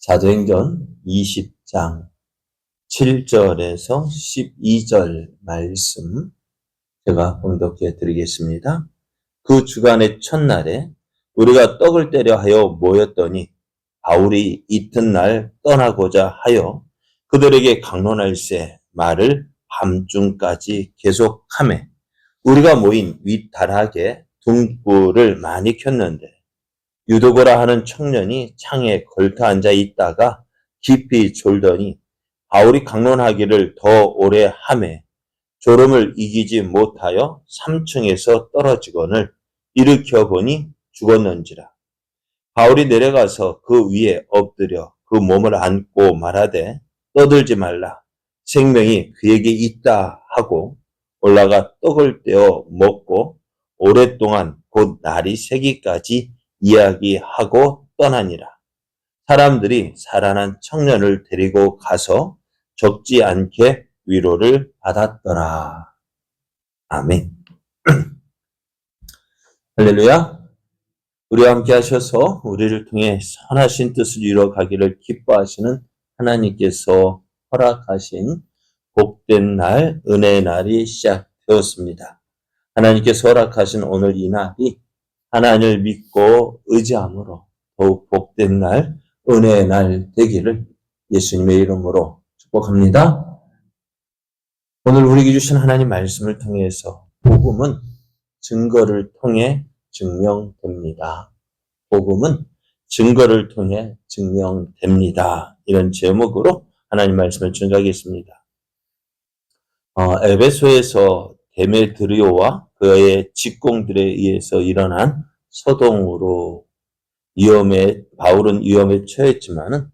사도행전 20장 7절에서 12절 말씀 제가 봉독해 드리겠습니다. 그 주간의 첫날에 우리가 떡을 떼려 하여 모였더니 바울이 이튿날 떠나고자 하여 그들에게 강론할세 말을 밤중까지 계속하매 우리가 모인 윗다락에 등불을 많이 켰는데 유도고라 하는 청년이 창에 걸터 앉아 있다가 깊이 졸더니 바울이 강론하기를 더 오래 하매 졸음을 이기지 못하여 3층에서 떨어지거늘 일으켜 보니 죽었는지라. 바울이 내려가서 그 위에 엎드려 그 몸을 안고 말하되 떠들지 말라. 생명이 그에게 있다 하고 올라가 떡을 떼어 먹고 오랫동안 곧 날이 새기까지 이야기하고 떠나니라. 사람들이 살아난 청년을 데리고 가서 적지 않게 위로를 받았더라. 아멘. 할렐루야. 우리와 함께 하셔서 우리를 통해 선하신 뜻을 이루어가기를 기뻐하시는 하나님께서 허락하신 복된 날, 은혜의 날이 시작되었습니다. 하나님께서 허락하신 오늘 이 날이 하나님을 믿고 의지함으로 더욱 복된 날, 은혜의 날 되기를 예수님의 이름으로 축복합니다. 오늘 우리에게 주신 하나님 말씀을 통해서 복음은 증거를 통해 증명됩니다. 복음은 증거를 통해 증명됩니다. 이런 제목으로 하나님 말씀을 전하겠습니다. 에베소에서 데메드리오와 그의 직공들에 의해서 일어난 소동으로 바울은 위험에 처했지만은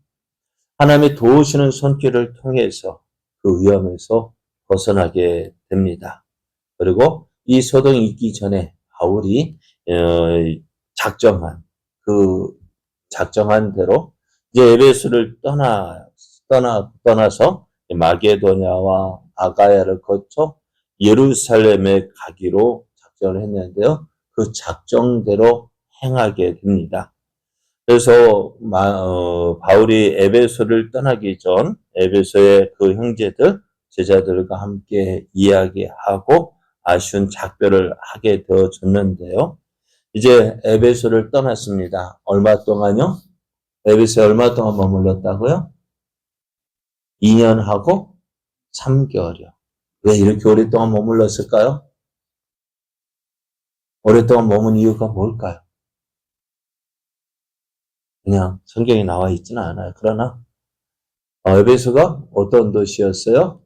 하나님의 도우시는 손길을 통해서 그 위험에서 벗어나게 됩니다. 그리고 이 소동이 있기 전에 바울이 작정한 대로 이제 에베소를 떠나서 마게도냐와 아가야를 거쳐 예루살렘에 가기로 작정을 했는데요. 그 작정대로 행하게 됩니다. 그래서 바울이 에베소를 떠나기 전 에베소의 그 형제들, 제자들과 함께 이야기하고 아쉬운 작별을 하게 되어졌는데요. 이제 에베소를 떠났습니다. 얼마 동안요? 에베소에 얼마 동안 머물렀다고요? 2년하고 3개월이요. 왜 이렇게 오랫동안 머물렀을까요? 오랫동안 머문 이유가 뭘까요? 그냥 성경에 나와 있지는 않아요. 그러나 에베소가 어떤 도시였어요?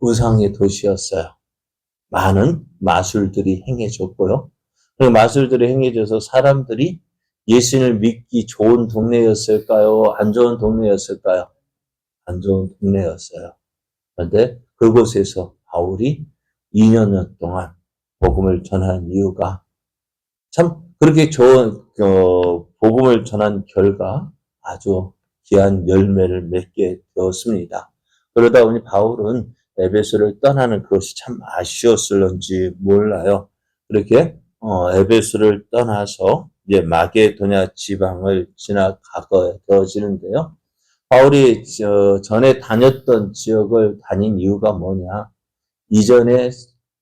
우상의 도시였어요. 많은 마술들이 행해졌고요. 그 마술들이 행해져서 사람들이 예수님을 믿기 좋은 동네였을까요? 안 좋은 동네였을까요? 안 좋은 동네였어요. 그런데 그곳에서 바울이 2년 동안 복음을 전한 이유가 참 그렇게 좋은 복음을 전한 결과 아주 귀한 열매를 맺게 되었습니다. 그러다 보니 바울은 에베소를 떠나는 그것이 참 아쉬웠을런지 몰라요. 그렇게 에베소를 떠나서 이제 마게도냐 지방을 지나가게 되어지는데요. 바울이 전에 다녔던 지역을 다닌 이유가 뭐냐? 이전에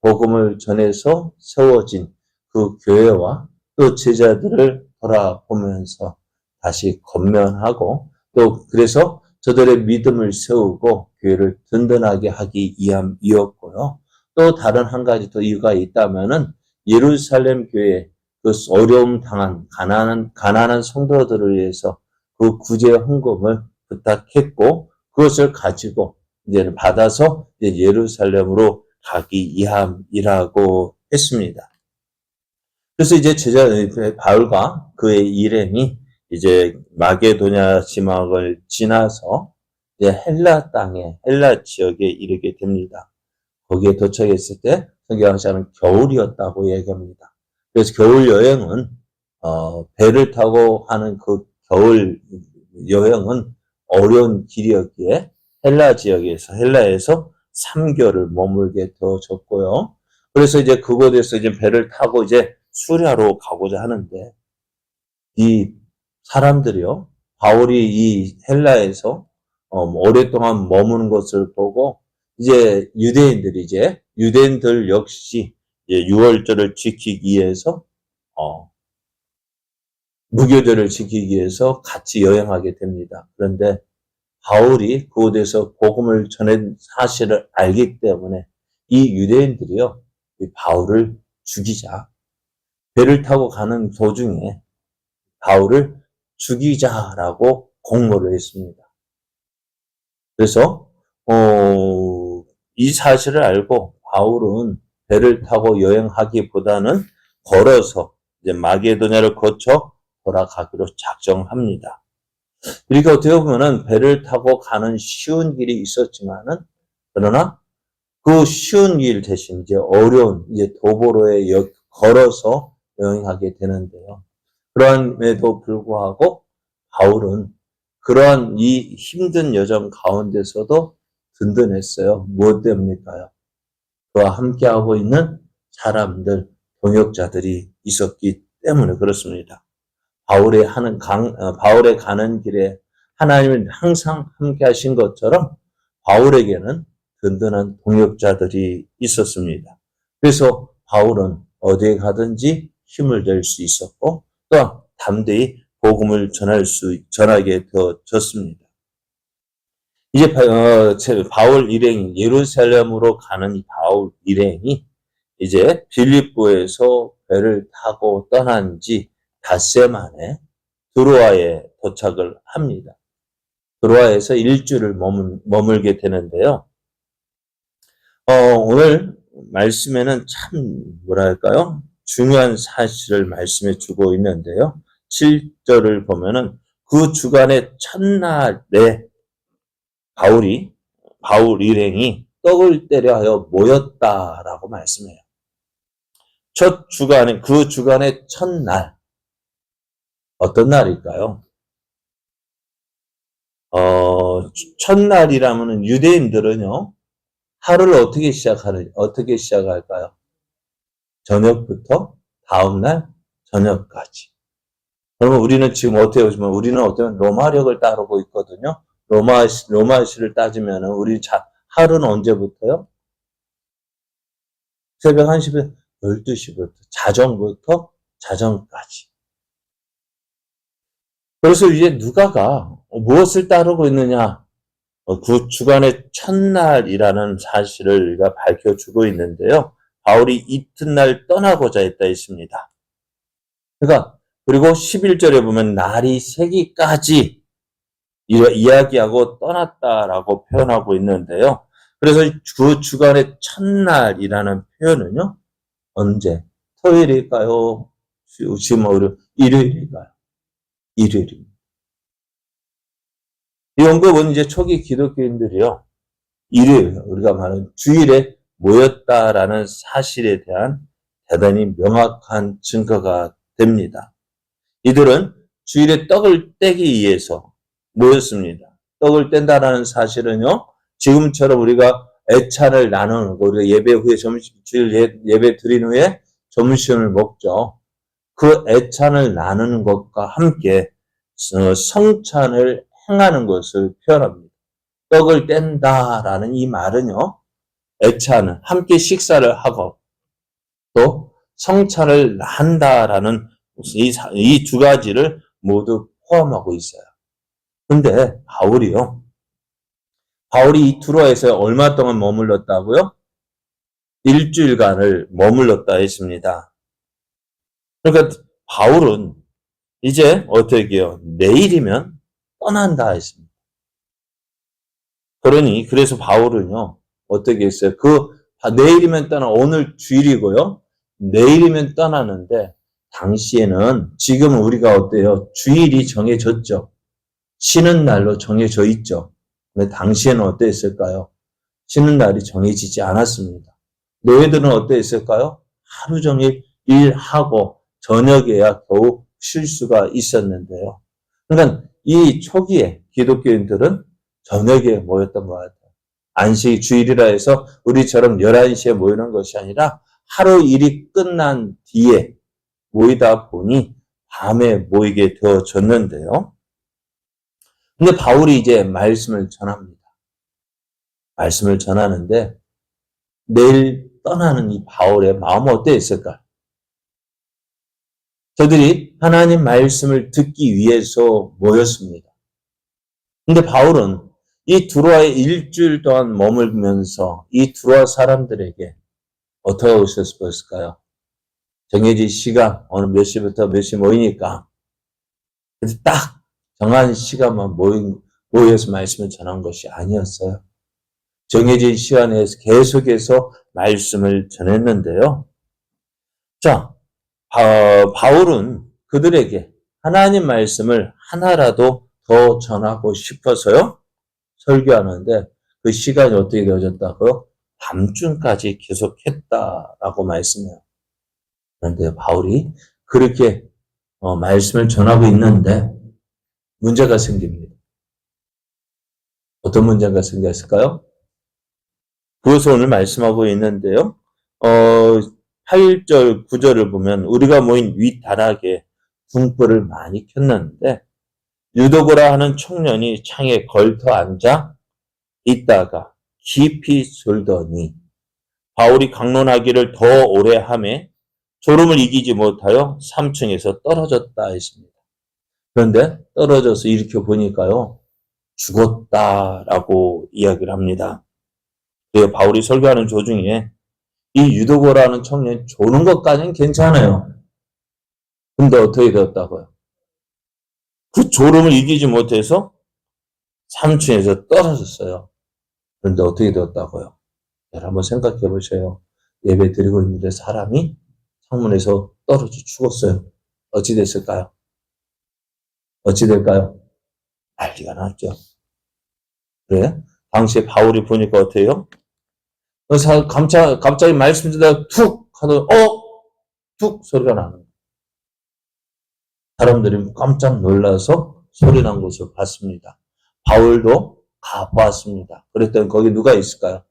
복음을 전해서 세워진 그 교회와 또 제자들을 돌아보면서 다시 건면하고 또 그래서 저들의 믿음을 세우고 교회를 든든하게 하기 위함이었고요. 또 다른 한 가지 더 이유가 있다면은 예루살렘 교회 그 어려움 당한 가난한 성도들을 위해서 그 구제 헌금을 부탁했고 그것을 가지고 이제 받아서 이제 예루살렘으로 가기 위함이라고 했습니다. 그래서 이제 바울과 그의 일행이 이제 마게도냐 지막을 지나서 이제 헬라 지역에 이르게 됩니다. 거기에 도착했을 때 성경학자는 겨울이었다고 얘기합니다. 그래서 겨울 여행은 배를 타고 하는 그 겨울 여행은 어려운 길이었기에 헬라에서 3개월을 머물게 되어졌고요. 그래서 이제 그곳에서 이제 배를 타고 이제 수리하러 가고자 하는데 이 사람들이요 바울이 이 헬라에서 오랫동안 머무는 것을 보고 이제 유대인들 역시 이제 유월절을 지키기 위해서 무교절을 지키기 위해서 같이 여행하게 됩니다. 그런데 바울이 그곳에서 복음을 전한 사실을 알기 때문에 이 유대인들이요, 이 바울을 죽이자. 배를 타고 가는 도중에 바울을 죽이자라고 공모를 했습니다. 그래서 이 사실을 알고 바울은 배를 타고 여행하기보다는 걸어서 이제 마게도냐를 거쳐 돌아가기로 작정합니다. 그러니까 어떻게 보면은 배를 타고 가는 쉬운 길이 있었지만은 그러나 그 쉬운 길 대신 이제 어려운 이제 도보로에 걸어서 여행하게 되는데요. 그러함에도 불구하고 바울은 그러한 이 힘든 여정 가운데서도 든든했어요. 무엇 때문일까요? 그와 함께하고 있는 사람들, 동역자들이 있었기 때문에 그렇습니다. 바울의 가는 길에 하나님은 항상 함께 하신 것처럼 바울에게는 든든한 동역자들이 있었습니다. 그래서 바울은 어디에 가든지 힘을 낼 수 있었고 또한 담대히 복음을 전하게 되어졌습니다. 이제 바울 일행이 예루살렘으로 가는 바울 일행이 이제 빌립보에서 배를 타고 떠난 지 닷새 만에 드로아에 도착을 합니다. 드로아에서 일주를 머물게 되는데요. 오늘 말씀에는 참 뭐랄까요? 중요한 사실을 말씀해 주고 있는데요. 7절을 보면은 그 주간의 첫날에 바울 일행이 떡을 떼려 하여 모였다라고 말씀해요. 그 주간의 첫날. 어떤 날일까요? 첫날이라면은 유대인들은요, 하루를 어떻게 시작할까요? 저녁부터 다음날 저녁까지. 그러면 우리는 지금 어떻게 보시면 우리는 어떤 로마력을 따르고 있거든요. 로마시를 따지면은 하루는 언제부터요? 새벽 1시부터 12시부터 자정부터 자정까지. 그래서 이제 누가가 무엇을 따르고 있느냐? 그 주간의 첫날이라는 사실을 우리가 밝혀주고 있는데요. 바울이 이튿날 떠나고자 했다 했습니다. 그러니까 그리고 11절에 보면 날이 새기까지 이야기하고 떠났다라고 표현하고 있는데요. 그래서 그 주간의 첫날이라는 표현은요. 언제? 토요일일까요? 지금 일요일일까요? 일요일입니다. 이 언급은 이제 초기 기독교인들이요. 일요일, 우리가 말하는 주일에 모였다라는 사실에 대한 대단히 명확한 증거가 됩니다. 이들은 주일에 떡을 떼기 위해서 모였습니다. 떡을 뗀다라는 사실은요, 지금처럼 우리가 애찬을 나누는 거, 우리가 예배 후에 주일 예배 드린 후에 점심을 먹죠. 그 애찬을 나누는 것과 함께 성찬을 행하는 것을 표현합니다. 떡을 뗀다라는 이 말은요, 애찬을 함께 식사를 하고 또 성찬을 한다라는 이 두 가지를 모두 포함하고 있어요. 근데 바울이 이 트로아에서 얼마 동안 머물렀다고요? 일주일간을 머물렀다 했습니다. 그러니까 바울은 이제 어떻게 해요? 내일이면 떠난다 했습니다. 그래서 바울은요, 어떻게 했어요? 내일이면 오늘 주일이고요. 내일이면 떠나는데, 당시에는 지금 우리가 어때요? 주일이 정해졌죠. 쉬는 날로 정해져 있죠. 근데 당시에는 어땠을까요? 쉬는 날이 정해지지 않았습니다. 노예들은 어땠을까요? 하루 종일 일하고 저녁에야 겨우 쉴 수가 있었는데요. 그러니까 이 초기에 기독교인들은 저녁에 모였던 것 같아요. 안식 주일이라 해서 우리처럼 11시에 모이는 것이 아니라 하루 일이 끝난 뒤에 모이다 보니 밤에 모이게 되어졌는데요. 근데 바울이 이제 말씀을 전합니다. 말씀을 전하는데 내일 떠나는 이 바울의 마음은 어땠을까? 저들이 하나님 말씀을 듣기 위해서 모였습니다. 근데 바울은 이 두로아에 일주일 동안 머물면서 이 두로아 사람들에게 어떻게 오셨을까요? 정해진 시간, 어느 몇 시부터 몇 시 모이니까 그래서 딱 정한 시간만 모여서 말씀을 전한 것이 아니었어요. 정해진 시간에서 계속해서 말씀을 전했는데요. 자, 바울은 그들에게 하나님 말씀을 하나라도 더 전하고 싶어서요. 설교하는데 그 시간이 어떻게 되어졌다고요? 밤중까지 계속했다라고 말씀해요. 그런데 바울이 그렇게 말씀을 전하고 있는데 문제가 생깁니다. 어떤 문제가 생겼을까요? 그것을 오늘 말씀하고 있는데요. 8절, 9절을 보면 우리가 모인 윗다락에 등불을 많이 켰는데 유도고라 하는 청년이 창에 걸터 앉아 있다가 깊이 졸더니 바울이 강론하기를 더 오래 하매 졸음을 이기지 못하여 3층에서 떨어졌다 했습니다. 그런데 떨어져서 이렇게 보니까요. 죽었다라고 이야기를 합니다. 바울이 설교하는 도중에 이 유도고라는 청년이 조는 것까지는 괜찮아요. 근데 어떻게 되었다고요? 그 졸음을 이기지 못해서 3층에서 떨어졌어요. 그런데 어떻게 되었다고요? 여러분 한번 생각해 보세요. 예배 드리고 있는데 사람이 창문에서 떨어져 죽었어요. 어찌 됐을까요? 어찌 될까요? 난리가 났죠. 그래? 당시에 바울이 보니까 어때요? 갑자기 말씀 듣다가 툭 하더니 툭 소리가 나는 거예요. 사람들이 깜짝 놀라서 소리 난 것을 봤습니다. 바울도 가보았습니다. 그랬더니 거기 누가 있을까요?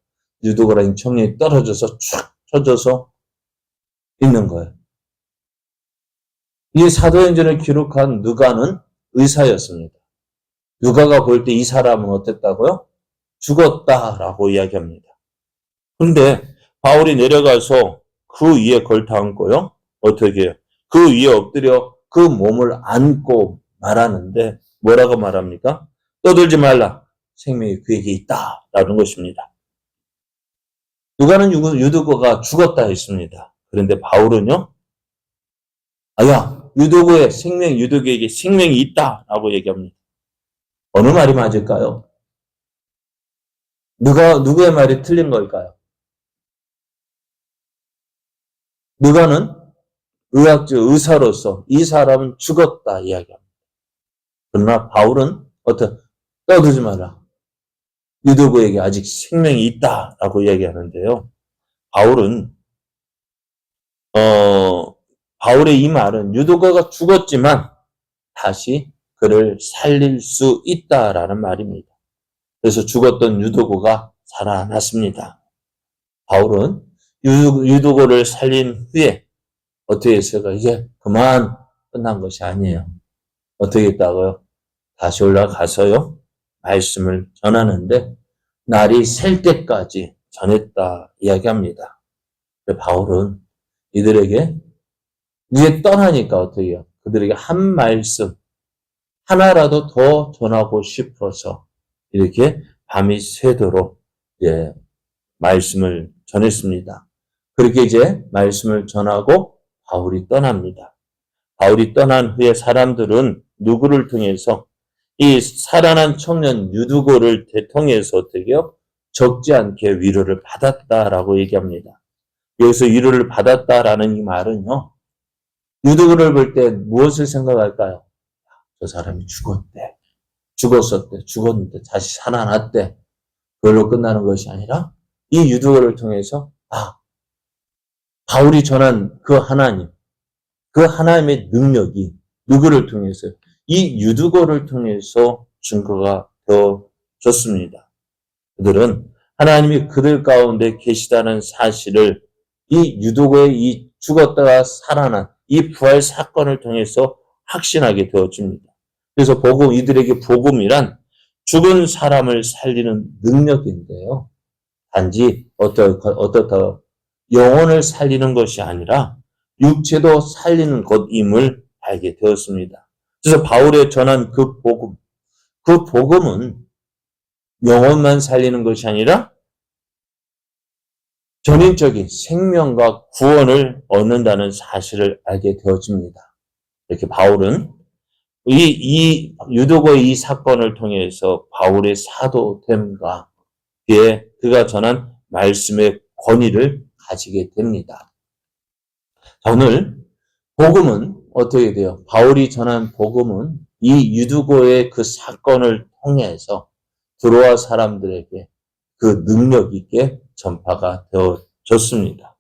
유도고라는 청년이 떨어져서 쭉 쳐져서 있는 거예요. 이 사도행전을 기록한 누가는 의사였습니다. 누가가 볼 때 이 사람은 어땠다고요? 죽었다라고 이야기합니다. 그런데 바울이 내려가서 그 위에 걸터 앉고요. 어떻게 해요? 그 위에 엎드려 그 몸을 안고 말하는데 뭐라고 말합니까? 떠들지 말라. 생명이 그에게 있다라는 것입니다. 누가는 유도고가 죽었다 했습니다. 그런데 바울은요. 유도고의 유도고에게 생명이 있다라고 얘기합니다. 어느 말이 맞을까요? 누구의 말이 틀린 걸까요? 누가는 의사로서 이 사람은 죽었다 이야기합니다. 그러나 바울은 떠들지 마라. 유도고에게 아직 생명이 있다라고 이야기하는데요. 바울의 이 말은 유도고가 죽었지만 다시 그를 살릴 수 있다라는 말입니다. 그래서 죽었던 유도고가 살아났습니다. 바울은 유도고를 살린 후에 어떻게 했을까? 이제 그만 끝난 것이 아니에요. 어떻게 했다고요? 다시 올라가서요. 말씀을 전하는데 날이 셀 때까지 전했다 이야기합니다. 바울은 이들에게 이제 떠나니까 어떻게 해요? 그들에게 한 말씀 하나라도 더 전하고 싶어서 이렇게 밤이 새도록 이제 말씀을 전했습니다. 그렇게 이제 말씀을 전하고 바울이 떠납니다. 바울이 떠난 후에 사람들은 누구를 통해서 이 살아난 청년 유두고를 통해서 어떻게요? 적지 않게 위로를 받았다라고 얘기합니다. 여기서 위로를 받았다라는 이 말은요. 유두고를 볼 때 무엇을 생각할까요? 저 사람이 죽었는데 다시 살아났대. 그걸로 끝나는 것이 아니라 이 유두고를 통해서 바울이 전한 그 하나님의 능력이 누구를 통해서 이 유두고를 통해서 증거가 되어졌습니다. 그들은 하나님이 그들 가운데 계시다는 사실을 이 유두고의 이 죽었다가 살아난 이 부활 사건을 통해서 확신하게 되어집니다. 그래서 이들에게 복음이란 죽은 사람을 살리는 능력인데요. 단지 어떻다 영혼을 살리는 것이 아니라 육체도 살리는 것임을 알게 되었습니다. 그래서 바울의 전한 그 복음은 영혼만 살리는 것이 아니라 전인적인 생명과 구원을 얻는다는 사실을 알게 되어집니다. 이렇게 바울은 이 유도고의 이 사건을 통해서 바울의 사도됨과 그가 전한 말씀의 권위를 가지게 됩니다. 오늘 복음은 어떻게 돼요? 바울이 전한 복음은 이 유두고의 그 사건을 통해서 드로아 사람들에게 그 능력 있게 전파가 되어졌습니다.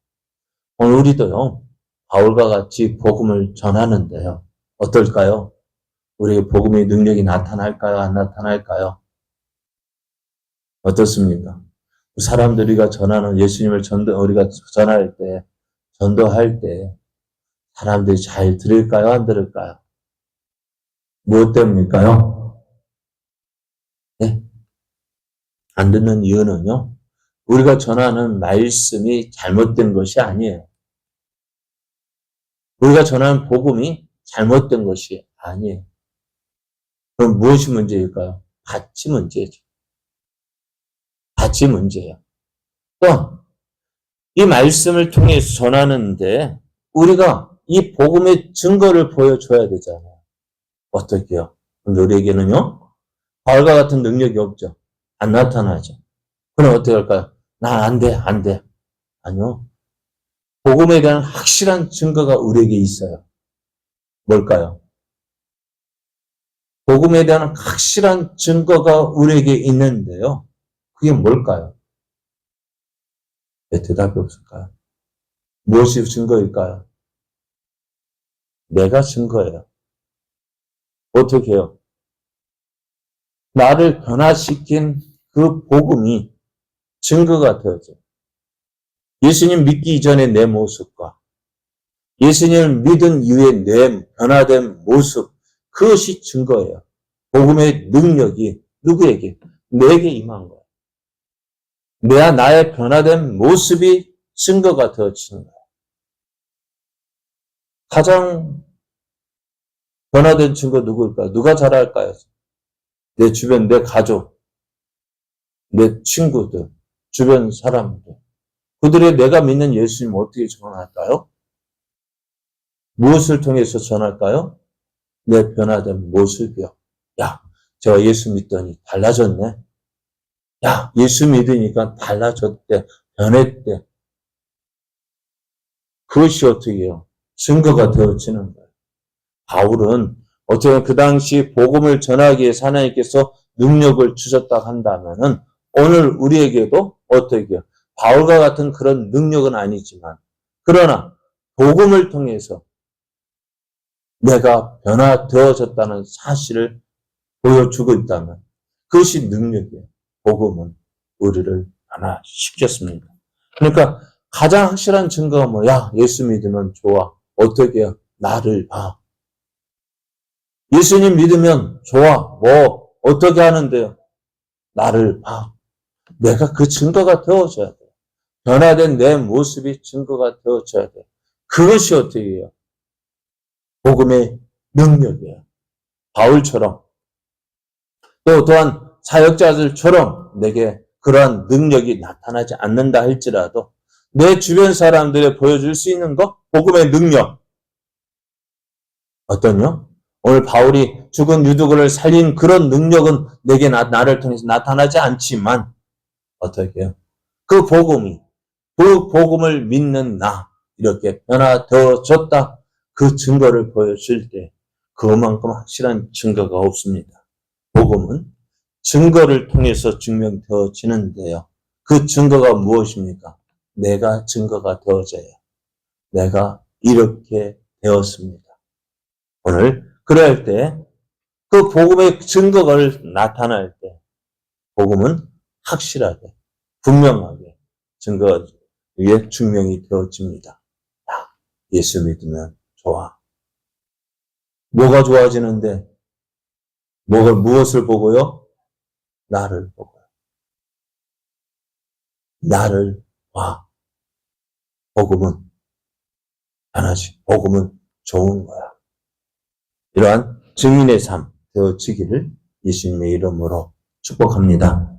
오늘 우리도요, 바울과 같이 복음을 전하는데요. 어떨까요? 우리의 복음의 능력이 나타날까요? 안 나타날까요? 어떻습니까? 사람들이가 전하는 예수님을 우리가 전도할 때 사람들이 잘 들을까요? 안 들을까요? 무엇 때문일까요? 네? 안 듣는 이유는요, 우리가 전하는 말씀이 잘못된 것이 아니에요. 우리가 전하는 복음이 잘못된 것이 아니에요. 그럼 무엇이 문제일까요? 가치 문제죠. 가치 문제예요. 또, 이 말씀을 통해서 전하는데, 우리가 이 복음의 증거를 보여줘야 되잖아요. 어떻게요? 우리에게는요, 바울과 같은 능력이 없죠. 안 나타나죠. 그럼 어떻게 할까요? 난 안 돼, 안 돼. 아니요. 복음에 대한 확실한 증거가 우리에게 있어요. 뭘까요? 복음에 대한 확실한 증거가 우리에게 있는데요. 그게 뭘까요? 왜 대답이 없을까요? 무엇이 증거일까요? 내가 증거예요. 어떻게 해요? 나를 변화시킨 그 복음이 증거가 되어져. 예수님 믿기 이전의 내 모습과 예수님을 믿은 이후에 내 변화된 모습, 그것이 증거예요. 복음의 능력이 누구에게? 내게 임한 거예요. 나의 변화된 모습이 증거가 되어지는 거예요. 가장 변화된 증거 누구일까요? 누가 잘할까요? 내 주변, 내 가족, 내 친구들, 주변 사람들. 그들의 내가 믿는 예수님 어떻게 전할까요? 무엇을 통해서 전할까요? 내 변화된 모습이요. 야, 제가 예수 믿더니 달라졌네. 야, 예수 믿으니까 달라졌대. 변했대. 그것이 어떻게 해요? 증거가 되어지는 거예요. 바울은 어쩌면 그 당시 복음을 전하기 위해서 하나님께서 능력을 주셨다 한다면은 오늘 우리에게도 어떻게 해요? 바울과 같은 그런 능력은 아니지만 그러나 복음을 통해서 내가 변화되어졌다는 사실을 보여주고 있다면 그것이 능력이에요. 복음은 우리를 변화시켰습니다. 그러니까 가장 확실한 증거가 뭐야? 예수 믿으면 좋아. 어떻게 해요? 나를 봐. 예수님 믿으면 좋아. 뭐 어떻게 하는데요? 나를 봐. 내가 그 증거가 되어줘야 돼요. 변화된 내 모습이 증거가 되어줘야 돼요. 그것이 어떻게 해요? 복음의 능력이에요. 바울처럼 또한 사역자들처럼 내게 그러한 능력이 나타나지 않는다 할지라도 내 주변 사람들에 보여줄 수 있는 것, 복음의 능력. 어떤요? 오늘 바울이 죽은 유두고를 살린 그런 능력은 내게 나를 통해서 나타나지 않지만 어떻게 해요? 그 복음을 믿는 나 이렇게 변화되어졌다. 그 증거를 보여줄 때 그만큼 확실한 증거가 없습니다. 복음은 증거를 통해서 증명되어지는데요. 그 증거가 무엇입니까? 내가 증거가 되어져요. 내가 이렇게 되었습니다. 오늘 그럴 때 그 복음의 증거가 나타날 때 복음은 확실하게 분명하게 증거 위에 증명이 되어집니다. 예수 믿으면 좋아. 뭐가 좋아지는데? 무엇을 보고요? 나를 보고요. 나를 봐. 복음은 편하지. 복음은 좋은 거야. 이러한 증인의 삶 되어지기를 예수님의 이름으로 축복합니다.